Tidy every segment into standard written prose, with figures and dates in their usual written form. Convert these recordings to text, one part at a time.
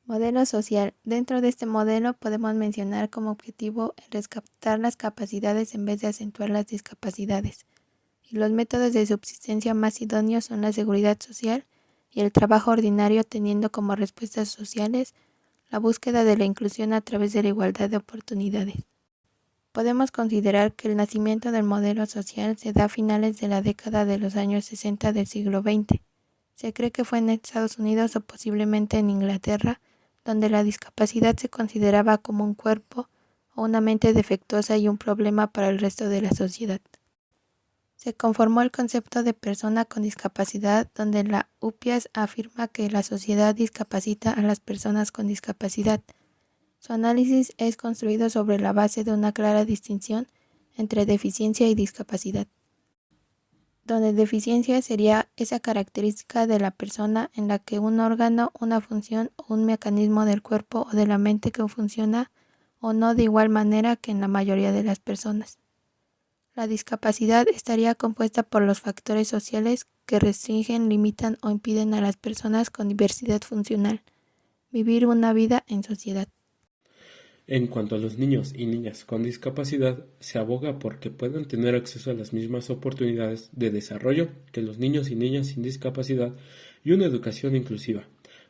Modelo social. Dentro de este modelo podemos mencionar como objetivo el rescatar las capacidades en vez de acentuar las discapacidades. Y los métodos de subsistencia más idóneos son la seguridad social y el trabajo ordinario, teniendo como respuestas sociales la búsqueda de la inclusión a través de la igualdad de oportunidades. Podemos considerar que el nacimiento del modelo social se da a finales de la década de los años 60 del siglo XX. Se cree que fue en Estados Unidos o posiblemente en Inglaterra, donde la discapacidad se consideraba como un cuerpo o una mente defectuosa y un problema para el resto de la sociedad. Se conformó el concepto de persona con discapacidad, donde la UPIAS afirma que la sociedad discapacita a las personas con discapacidad. Su análisis es construido sobre la base de una clara distinción entre deficiencia y discapacidad, donde deficiencia sería esa característica de la persona en la que un órgano, una función o un mecanismo del cuerpo o de la mente que funciona o no de igual manera que en la mayoría de las personas. La discapacidad estaría compuesta por los factores sociales que restringen, limitan o impiden a las personas con diversidad funcional vivir una vida en sociedad. En cuanto a los niños y niñas con discapacidad, se aboga por que puedan tener acceso a las mismas oportunidades de desarrollo que los niños y niñas sin discapacidad y una educación inclusiva.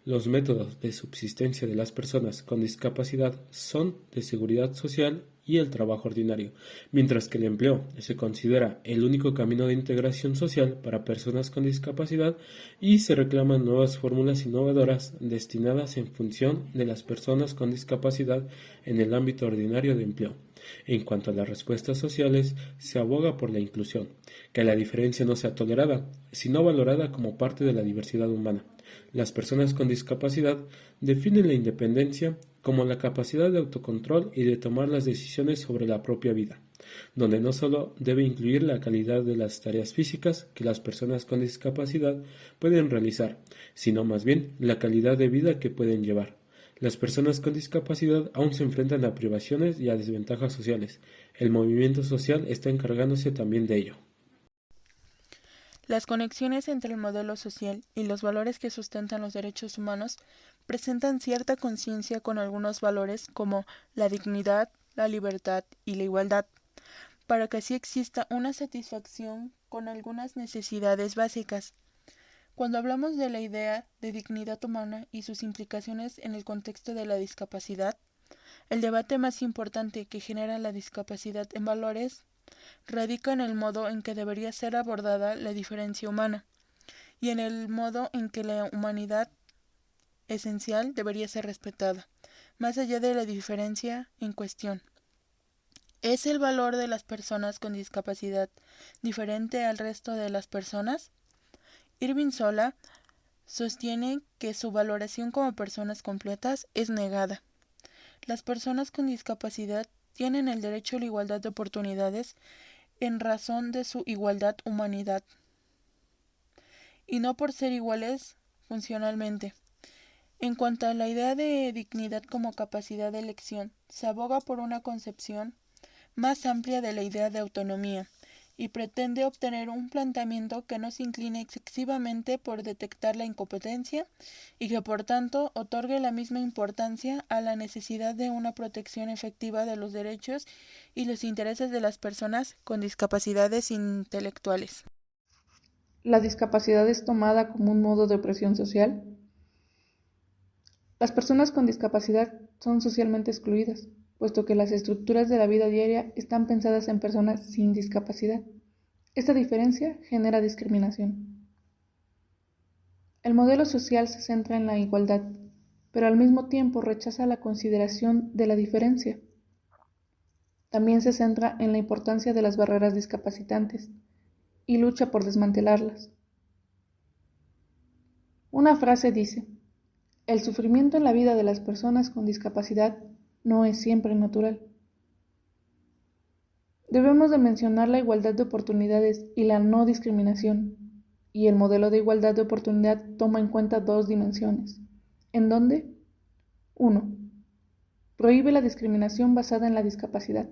Los métodos de subsistencia de las personas con discapacidad son de seguridad social y el trabajo ordinario, mientras que el empleo se considera el único camino de integración social para personas con discapacidad y se reclaman nuevas fórmulas innovadoras destinadas en función de las personas con discapacidad en el ámbito ordinario de empleo. En cuanto a las respuestas sociales, se aboga por la inclusión, que la diferencia no sea tolerada, sino valorada como parte de la diversidad humana. Las personas con discapacidad definen la independencia como la capacidad de autocontrol y de tomar las decisiones sobre la propia vida, donde no solo debe incluir la calidad de las tareas físicas que las personas con discapacidad pueden realizar, sino más bien la calidad de vida que pueden llevar. Las personas con discapacidad aún se enfrentan a privaciones y a desventajas sociales. El movimiento social está encargándose también de ello. Las conexiones entre el modelo social y los valores que sustentan los derechos humanos presentan cierta conciencia con algunos valores como la dignidad, la libertad y la igualdad, para que así exista una satisfacción con algunas necesidades básicas. Cuando hablamos de la idea de dignidad humana y sus implicaciones en el contexto de la discapacidad, el debate más importante que genera la discapacidad en valores radica en el modo en que debería ser abordada la diferencia humana y en el modo en que la humanidad esencial debería ser respetada, más allá de la diferencia en cuestión. ¿Es el valor de las personas con discapacidad diferente al resto de las personas? Irving Sola sostiene que su valoración como personas completas es negada. Las personas con discapacidad tienen el derecho a la igualdad de oportunidades en razón de su igualdad humanidad, y no por ser iguales funcionalmente. En cuanto a la idea de dignidad como capacidad de elección, se aboga por una concepción más amplia de la idea de autonomía, y pretende obtener un planteamiento que no se incline excesivamente por detectar la incompetencia y que por tanto otorgue la misma importancia a la necesidad de una protección efectiva de los derechos y los intereses de las personas con discapacidades intelectuales. ¿La discapacidad es tomada como un modo de opresión social? Las personas con discapacidad son socialmente excluidas, puesto que las estructuras de la vida diaria están pensadas en personas sin discapacidad. Esta diferencia genera discriminación. El modelo social se centra en la igualdad, pero al mismo tiempo rechaza la consideración de la diferencia. También se centra en la importancia de las barreras discapacitantes y lucha por desmantelarlas. Una frase dice: el sufrimiento en la vida de las personas con discapacidad no es siempre natural. Debemos de mencionar la igualdad de oportunidades y la no discriminación, y el modelo de igualdad de oportunidad toma en cuenta dos dimensiones, en donde 1. Prohíbe la discriminación basada en la discapacidad,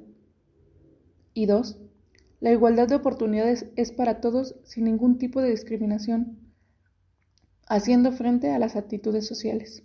y 2. La igualdad de oportunidades es para todos sin ningún tipo de discriminación, haciendo frente a las actitudes sociales.